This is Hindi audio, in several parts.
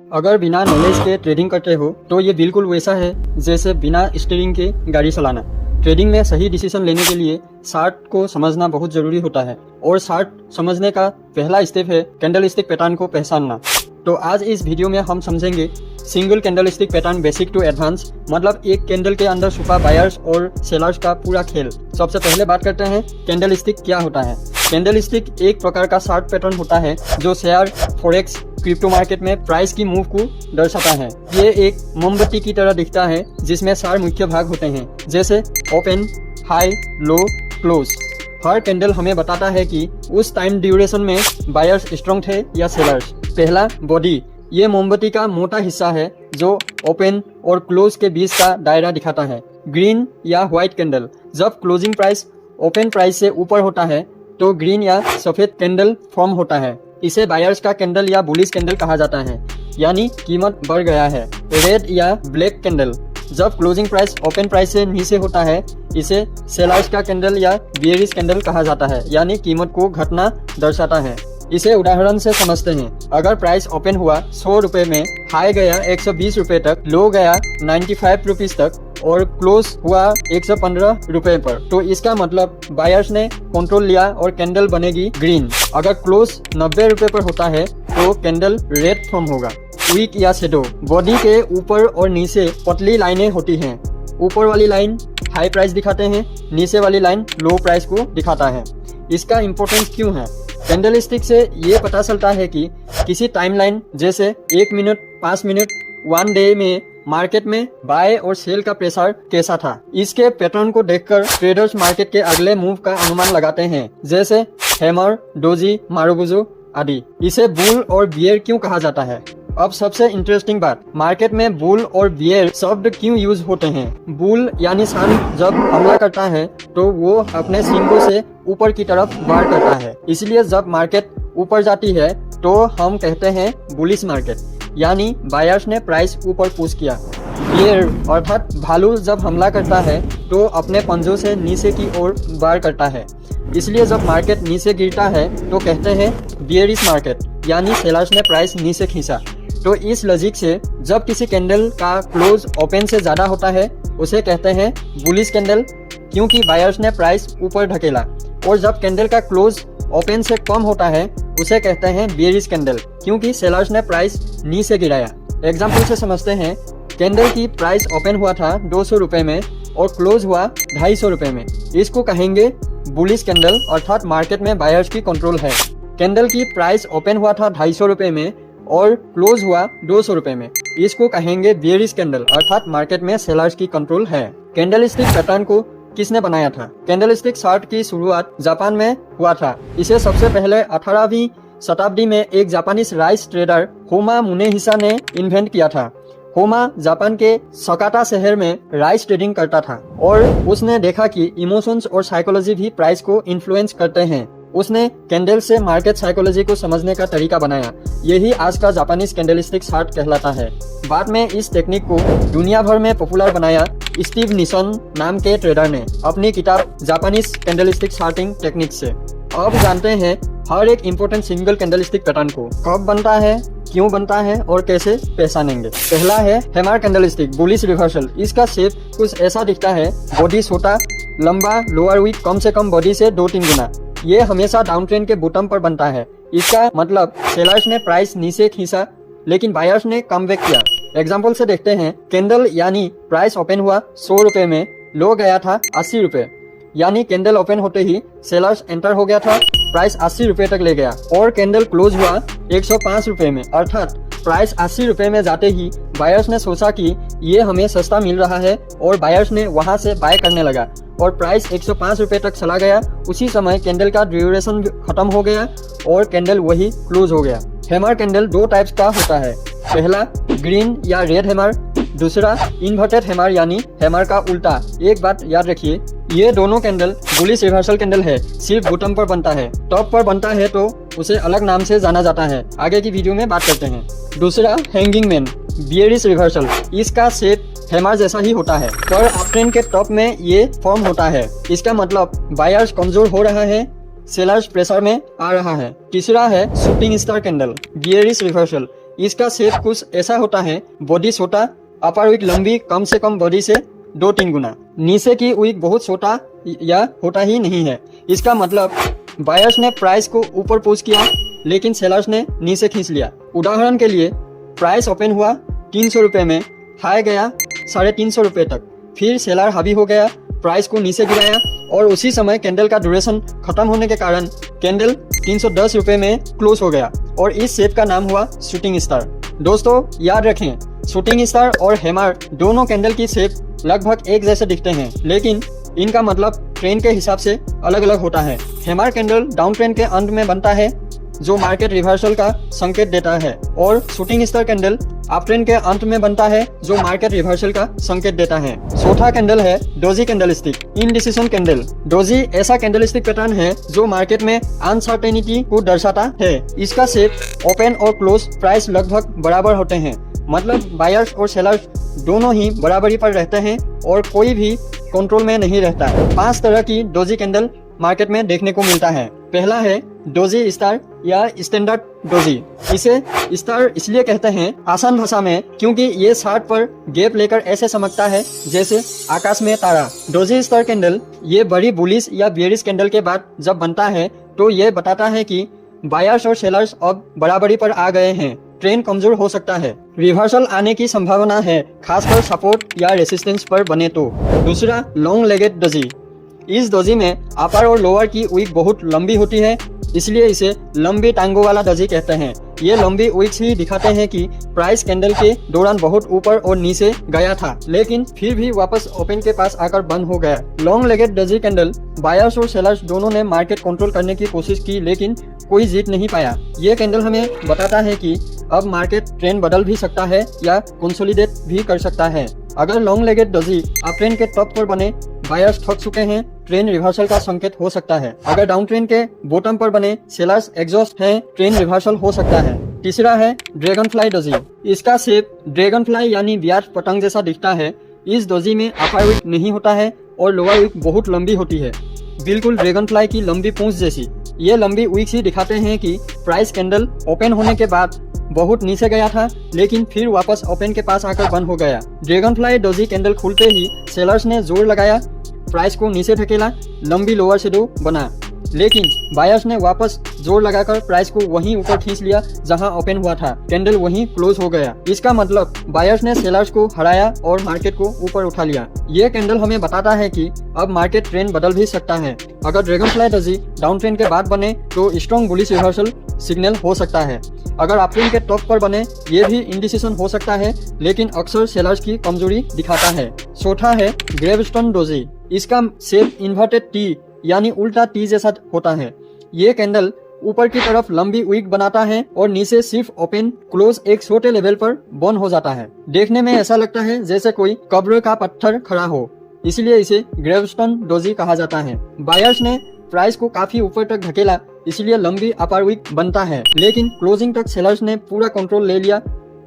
अगर बिना नॉलेज के ट्रेडिंग करते हो तो ये बिल्कुल वैसा है जैसे बिना स्टीयरिंग के गाड़ी चलाना। ट्रेडिंग में सही डिसीजन लेने के लिए चार्ट को समझना बहुत जरूरी होता है और चार्ट समझने का पहला स्टेप है कैंडलस्टिक पैटर्न को पहचानना। तो आज इस वीडियो में हम समझेंगे single candlestick pattern basic to advance, मतलब एक कैंडल के अंदर छुपा बायर्स और सेलर्स का पूरा खेल। सबसे पहले बात करते हैं कैंडलस्टिक क्या होता है। कैंडलस्टिक एक प्रकार का चार्ट पैटर्न होता है जो शेयर, फॉरेक्स, क्रिप्टो मार्केट में प्राइस की मूव को दर्शाता है। ये एक मोमबत्ती की तरह दिखता है जिसमें 4 मुख्य भाग होते हैं, जैसे ओपन, हाई, लो, क्लोज। हर कैंडल हमें बताता है कि उस टाइम ड्यूरेशन में बायर्स स्ट्रॉन्ग थे या सेलर्स। पहला, बॉडी। ये मोमबत्ती का मोटा हिस्सा है जो ओपन और क्लोज के बीच का दायरा दिखाता है। ग्रीन या व्हाइट कैंडल। जब क्लोजिंग प्राइस ओपन प्राइस से ऊपर होता है तो ग्रीन या सफेद कैंडल फॉर्म होता है। इसे बायर्स का कैंडल या बुलिश कैंडल कहा जाता है, यानी कीमत बढ़ गया है। रेड या ब्लैक कैंडल। जब क्लोजिंग प्राइस ओपन प्राइस से नीचे होता है इसे सेलर्स का कैंडल या बेयरिश कैंडल कहा जाता है, यानी कीमत को घटना दर्शाता है। इसे उदाहरण से समझते हैं। अगर प्राइस ओपन हुआ 100 रुपए में, हाई गया 120 रुपए तक, लो गया 95 रुपीज तक और क्लोज हुआ 115 रुपए पर, तो इसका मतलब बायर्स ने कंट्रोल लिया और कैंडल बनेगी ग्रीन। अगर क्लोज 90 रुपए पर होता है तो कैंडल रेड फॉर्म होगा। वीक या शैडो। बॉडी के ऊपर और नीचे पतली लाइनें होती हैं। ऊपर वाली लाइन हाई प्राइस दिखाते हैं, नीचे वाली लाइन लो प्राइस को दिखाता है। इसका इम्पोर्टेंस क्यों है? कैंडलस्टिक से ये पता चलता है कि किसी टाइमलाइन जैसे 1 मिनट, 5 मिनट, 1 डे में मार्केट में बाय और सेल का प्रेशर कैसा था। इसके पैटर्न को देखकर ट्रेडर्स मार्केट के अगले मूव का अनुमान लगाते हैं, जैसे हैमर, डोजी, मारुबुजू आदि। इसे बुल और बियर क्यों कहा जाता है? अब सबसे इंटरेस्टिंग बात, मार्केट में बुल और बियर शब्द क्यों यूज होते हैं? बुल यानी सान जब हमला करता है तो वो अपने सींगों से ऊपर की तरफ वार करता है, इसलिए जब मार्केट ऊपर जाती है तो हम कहते हैं बुलिश मार्केट, यानी बायर्स ने प्राइस ऊपर पुश किया। बियर अर्थात भालू जब हमला करता है तो अपने पंजों से नीचे की ओर वार करता है, इसलिए जब मार्केट नीचे गिरता है तो कहते हैं बियरिश मार्केट, यानी सेलर्स ने प्राइस नीचे खींचा। तो इस लॉजिक से जब किसी कैंडल का क्लोज ओपन से ज्यादा होता है उसे कहते हैं बुलिश कैंडल, क्योंकि बायर्स ने प्राइस ऊपर ढकेला, और जब कैंडल का क्लोज ओपन से कम होता है उसे कहते हैं बेयरिश कैंडल, क्योंकि सेलर्स ने प्राइस नीचे गिराया। एग्जाम्पल से समझते हैं। कैंडल की प्राइस ओपन हुआ था 200 रुपए में और क्लोज हुआ 250 रुपए में, इसको कहेंगे बुलिश कैंडल, अर्थात मार्केट में बायर्स की कंट्रोल है। कैंडल की प्राइस ओपन हुआ था 250 रुपए में और क्लोज हुआ 200 रुपए में, इसको कहेंगे बेयरिश कैंडल, अर्थात मार्केट में सेलर्स की कंट्रोल है। कैंडलस्टिक पैटर्न को किसने बनाया था? कैंडलस्टिक चार्ट की शुरुआत जापान में हुआ था। इसे सबसे पहले 18वीं शताब्दी में एक जापानीज राइस ट्रेडर होमा मुनेहिसा ने इन्वेंट किया था। होमा जापान के सकाटा शहर में राइस ट्रेडिंग करता था और उसने देखा कि इमोशंस और साइकोलॉजी भी प्राइस को इन्फ्लुएंस करते हैं। उसने कैंडल से मार्केट साइकोलॉजी को समझने का तरीका बनाया। यही आज का जापानीज कैंडलस्टिक चार्ट कहलाता है। बाद में इस टेक्निक को दुनिया भर में पॉपुलर बनाया स्टीव निसन नाम के ट्रेडर ने अपनी किताब जापानीज कैंडलस्टिक चार्टिंग टेक्निक से। अब जानते हैं हर एक इम्पोर्टेंट सिंगल कैंडलस्टिक पैटर्न को कब बनता है, क्यों बनता है और कैसे पहचानेंगे। पहला है हैमर कैंडलस्टिक, बुलिश रिवर्सल। इसका शेप कुछ ऐसा दिखता है, बॉडी छोटा, लंबा, लोअर विक कम से कम बॉडी से 2-3 गुना। ये हमेशा डाउन ट्रेंड के बॉटम पर बनता है। इसका मतलब सेलर्स ने प्राइस नीचे खींचा लेकिन बायर्स ने कमबैक किया। एग्जाम्पल से देखते हैं। कैंडल यानी प्राइस ओपन हुआ 100 रुपए में, लो गया था 80 रुपए, यानी कैंडल ओपन होते ही सेलर्स एंटर हो गया था, प्राइस 80 रुपए तक ले गया। और कैंडल क्लोज हुआ 105 रुपए में, अर्थात प्राइस 80 रुपए में जाते ही बायर्स ने सोचा कि ये हमें सस्ता मिल रहा है और बायर्स ने वहां से बाय करने लगा और प्राइस 105 रुपए तक चला गया। उसी समय कैंडल का ड्यूरेशन खत्म हो गया और कैंडल वही क्लोज हो गया। हैमर कैंडल 2 टाइप्स का होता है। पहला ग्रीन या रेड हैमर, दूसरा इन्वर्टेड हैमर यानी हैमर का उल्टा। एक बात याद रखिए, ये दोनों कैंडल बुलिश रिवर्सल कैंडल है, सिर्फ बॉटम पर बनता है। टॉप पर बनता है तो उसे अलग नाम से जाना जाता है, आगे की वीडियो में बात करते हैं। दूसरा हैंगिंग मैन, बेयरिश रिवर्सल। इसका शेप हैमर जैसा ही होता है, पर अपट्रेंड के टॉप में ये फॉर्म होता है। इसका मतलब बायर्स कमजोर हो रहा है, सेलर्स प्रेशर में आ रहा है। तीसरा है shooting star candle, bearish reversal. इसका शेप कुछ ऐसा होता है, बॉडी छोटा, अपर विक लंबी कम से कम बॉडी से 2-3 गुना, नीचे की विक बहुत छोटा या होता ही नहीं है। इसका मतलब बायर्स ने प्राइस को ऊपर पुश किया लेकिन सेलर्स ने नीचे खींच लिया। उदाहरण के लिए प्राइस ओपन हुआ 300 रुपये में, हाई गया 350 रुपये तक, फिर सेलर हावी हो गया, प्राइस को नीचे गिराया और उसी समय कैंडल का ड्यूरेशन खत्म होने के कारण कैंडल 310 रुपये में क्लोज हो गया और इस शेप का नाम हुआ शूटिंग स्टार। दोस्तों याद रखें, शूटिंग स्टार और हैमर दोनों कैंडल की शेप लगभग एक जैसे दिखते हैं, लेकिन इनका मतलब ट्रेंड के हिसाब से अलग अलग होता है। हैमर कैंडल डाउन ट्रेंड के अंत में बनता है जो मार्केट रिवर्सल का संकेत देता है और shooting star candle up trend के अंत में बनता है जो मार्केट रिवर्सल का संकेत देता है। चौथा कैंडल है doji candlestick, indecision candle. Doji ऐसा कैंडलस्टिक पैटर्न है जो मार्केट में अनसर्टेनिटी को दर्शाता है। इसका शेप ओपन और क्लोज प्राइस लगभग बराबर होते हैं, मतलब बायर्स और सेलर्स दोनों ही बराबरी पर रहते हैं और कोई भी कंट्रोल में नहीं रहता। 5 तरह की डोजी कैंडल मार्केट में देखने को मिलता है। पहला है डोजी स्टार या स्टैंडर्ड डोजी। इसे स्टार इसलिए कहते हैं आसान भाषा में क्योंकि ये चार्ट पर गैप लेकर ऐसे चमकता है जैसे आकाश में तारा। डोजी स्टार कैंडल ये बड़ी बुलिश या बेयरिश कैंडल के बाद जब बनता है तो ये बताता है कि बायर्स और सेलर्स अब बराबरी पर आ गए हैं, ट्रेंड कमजोर हो सकता है, रिवर्सल आने की संभावना है, खासकर सपोर्ट या रेसिस्टेंस पर बने तो। दूसरा लॉन्ग लेगेड डोजी। इस डोजी में अपर और लोअर की विक बहुत लंबी होती है, इसलिए इसे लंबी टांगों वाला डोजी कहते हैं। ये लंबी विक्स ही दिखाते हैं कि प्राइस कैंडल के दौरान बहुत ऊपर और नीचे गया था, लेकिन फिर भी वापस ओपन के पास आकर बंद हो गया। Long legged doji candle buyers और सेलर्स दोनों ने मार्केट कंट्रोल करने की कोशिश की लेकिन कोई जीत नहीं पाया। ये कैंडल हमें बताता है कि अब मार्केट ट्रेंड बदल भी सकता है या कंसोलिडेट भी कर सकता है। अगर long legged doji up trend के टॉप पर बने, बायर्स थक चुके हैं, ट्रेंड रिवर्सल का संकेत हो सकता है। अगर डाउन ट्रेंड के बॉटम पर बने, सेलर्स एग्जॉस्ट हैं, ट्रेंड रिवर्सल हो सकता है। तीसरा है ड्रैगन फ्लाई डोजी। इसका शेप ड्रैगन फ्लाई यानी ब्याज पतंग जैसा दिखता है। इस डोजी में अपर विक नहीं होता है और लोअर विक बहुत लंबी होती है, बिल्कुल ड्रैगन फ्लाई की लंबी पूंछ जैसी। ये लंबी विक्स ही दिखाते हैं कि प्राइस कैंडल ओपन होने के बाद बहुत नीचे गया था लेकिन फिर वापस ओपन के पास आकर बंद हो गया। ड्रैगन फ्लाई डोजी कैंडल खुलते ही सेलर्स ने जोर लगाया, प्राइस को नीचे धकेला, लंबी लोअर शेडो बना, लेकिन बायर्स ने वापस जोर लगाकर प्राइस को वहीं ऊपर खींच लिया जहां ओपन हुआ था, कैंडल वहीं क्लोज हो गया। इसका मतलब बायर्स ने सेलर्स को हराया और मार्केट को ऊपर उठा लिया। ये कैंडल हमें बताता है कि अब मार्केट ट्रेंड बदल भी सकता है। अगर dragon fly doji down trend के बाद बने तो स्ट्रॉन्ग बुलिश रिवर्सल सिग्नल हो सकता है। अगर अप ट्रेंड के टॉप पर बने, ये भी इंडिसीजन हो सकता है लेकिन अक्सर सेलर्स की कमजोरी दिखाता है। चौथा है ग्रेवस्टोन डोजी। इसका शेप इन्वर्टेड टी यानी उल्टा टी जैसा होता है। ये कैंडल ऊपर की तरफ लंबी विक बनाता है और नीचे सिर्फ ओपन क्लोज एक छोटे लेवल पर बंद हो जाता है। देखने में ऐसा लगता है जैसे कोई कब्र का पत्थर खड़ा हो, इसलिए इसे ग्रेवस्टोन डोजी कहा जाता है। बायर्स ने प्राइस को काफी ऊपर तक धकेला, इसलिए लंबी अपर विक बनता है, लेकिन क्लोजिंग तक सेलर्स ने पूरा कंट्रोल ले लिया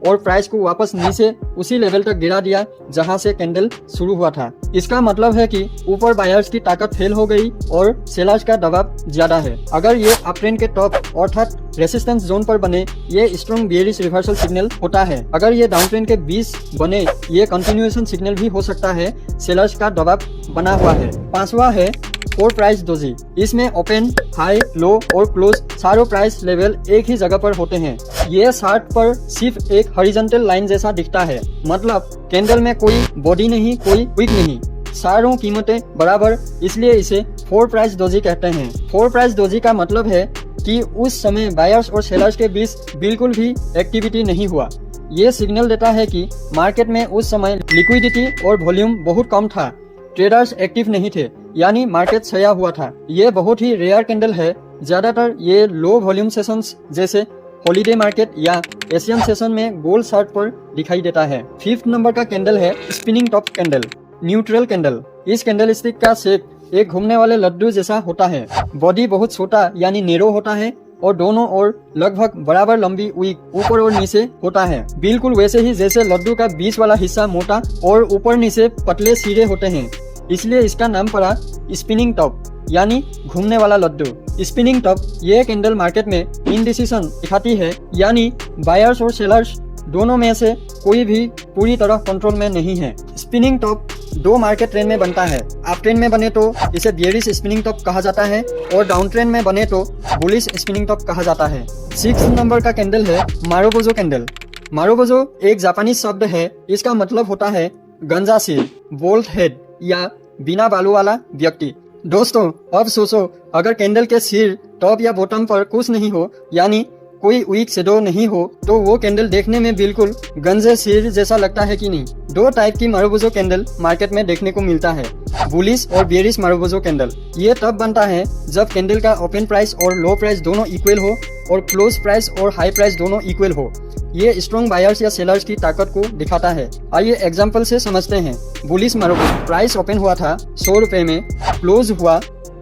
और प्राइस को वापस नीचे उसी लेवल तक गिरा दिया जहां से कैंडल शुरू हुआ था। इसका मतलब है कि ऊपर बायर्स की ताकत फेल हो गई और सेलर्स का दबाव ज्यादा है। अगर ये अप ट्रेंड के टॉप अर्थात रेसिस्टेंस जोन पर बने, ये स्ट्रॉन्ग बेयरिश रिवर्सल सिग्नल होता है। अगर ये डाउन ट्रेंड के बीच बने, ये कंटिन्यूएशन सिग्नल भी हो सकता है, सेलर्स का दबाव बना हुआ है। पांचवा है फोर प्राइस डोजी। इसमें ओपन, हाई, लो और क्लोज चारों प्राइस लेवल एक ही जगह पर होते हैं। ये चार्ट पर सिर्फ एक हॉरिजॉन्टल लाइन जैसा दिखता है, मतलब कैंडल में कोई बॉडी नहीं, कोई विक नहीं, चारों कीमतें बराबर, इसलिए इसे फोर प्राइस डोजी कहते हैं। फोर प्राइस डोजी का मतलब है कि उस समय बायर्स और सेलर्स के बीच बिल्कुल भी एक्टिविटी नहीं हुआ। ये सिग्नल देता है कि मार्केट में उस समय लिक्विडिटी और वॉल्यूम बहुत कम था, ट्रेडर्स एक्टिव नहीं थे, यानी मार्केट छाया हुआ था। ये बहुत ही रेयर कैंडल है, ज्यादातर ये लो वॉल्यूम सेशंस जैसे हॉलीडे मार्केट या एशियन सेशन में गोल्ड चार्ट पर दिखाई देता है। 5th नंबर का कैंडल है spinning top candle, neutral candle. इस कैंडल स्टिक का शेप एक घूमने वाले लड्डू जैसा होता है। बॉडी बहुत छोटा यानी नेरो होता है और दोनों ओर लगभग बराबर लंबी विक ऊपर और नीचे होता है, बिल्कुल वैसे ही जैसे लड्डू का बीच वाला हिस्सा मोटा और ऊपर नीचे पतले सिरे होते हैं, इसलिए इसका नाम पड़ा स्पिनिंग टॉप यानी घूमने वाला लड्डू। स्पिनिंग टॉप, ये कैंडल मार्केट में इनडिसीजन दिखाती है, यानी बायर्स और सेलर्स दोनों में से कोई भी पूरी तरह कंट्रोल में नहीं है। स्पिनिंग टॉप दो मार्केट ट्रेंड में बनता है। अप ट्रेंड में बने तो इसे बियरिश स्पिनिंग टॉप कहा जाता है और डाउन ट्रेंड में बने तो बुलिश स्पिनिंग टॉप कहा जाता है। 6 नंबर का कैंडल है मारुबोजो कैंडल। मारुबोजो एक जापानी शब्द है। इसका मतलब होता है गंजा सिर, बोल्ट हेड या बिना बालों वाला व्यक्ति। दोस्तों, अब सोचो, अगर कैंडल के सिर, टॉप या बॉटम पर कुछ नहीं हो, यानी कोई वीक शेडो नहीं हो, तो वो कैंडल देखने में बिल्कुल गंजे सिर जैसा लगता है कि नहीं। दो टाइप की मारुबोजो कैंडल मार्केट में देखने को मिलता है, बुलिश और बेयरिश मारुबोजो कैंडल। ये तब बनता है जब कैंडल का ओपन प्राइस और लो प्राइस दोनों इक्वल हो और क्लोज प्राइस और हाई प्राइस दोनों इक्वल हो। ये स्ट्रॉन्ग बायर्स या सेलर्स की ताकत को दिखाता है। आइए एग्जांपल से समझते हैं। बुलिश मारुबोजो प्राइस ओपन हुआ था 100 रुपए में, क्लोज हुआ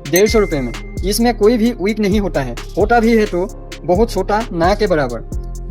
150 रुपए में। इसमें कोई भी वीक नहीं होता है, होता भी है तो बहुत छोटा, ना के बराबर।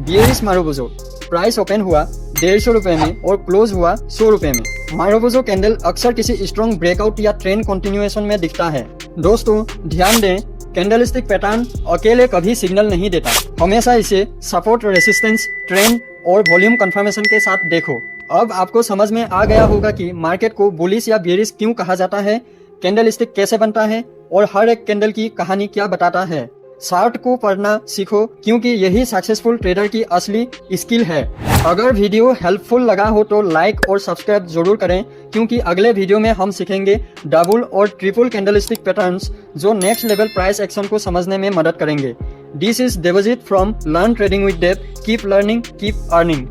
बेयरिश मारुबोजो प्राइस ओपन हुआ 150 रुपए में और क्लोज हुआ 100 रुपए में। मारुबोजो कैंडल अक्सर किसी स्ट्रॉन्ग ब्रेकआउट या ट्रेंड कंटिन्यूएशन में दिखता है। दोस्तों, ध्यान दें, कैंडलस्टिक पैटर्न अकेले कभी सिग्नल नहीं देता। हमेशा इसे सपोर्ट, रेसिस्टेंस, ट्रेंड और वॉल्यूम कंफर्मेशन के साथ देखो। अब आपको समझ में आ गया होगा कि मार्केट को बुलिश या बेयरिश क्यों कहा जाता है, कैंडलस्टिक कैसे बनता है और हर एक कैंडल की कहानी क्या बताता है। चार्ट को पढ़ना सीखो, क्योंकि यही सक्सेसफुल ट्रेडर की असली स्किल है। अगर वीडियो हेल्पफुल लगा हो तो लाइक और सब्सक्राइब जरूर करें, क्योंकि अगले वीडियो में हम सीखेंगे डबल और ट्रिपल कैंडलस्टिक पैटर्न्स, जो नेक्स्ट लेवल प्राइस एक्शन को समझने में मदद करेंगे। This is Devjeet from learn trading with Dev. Keep learning, keep earning.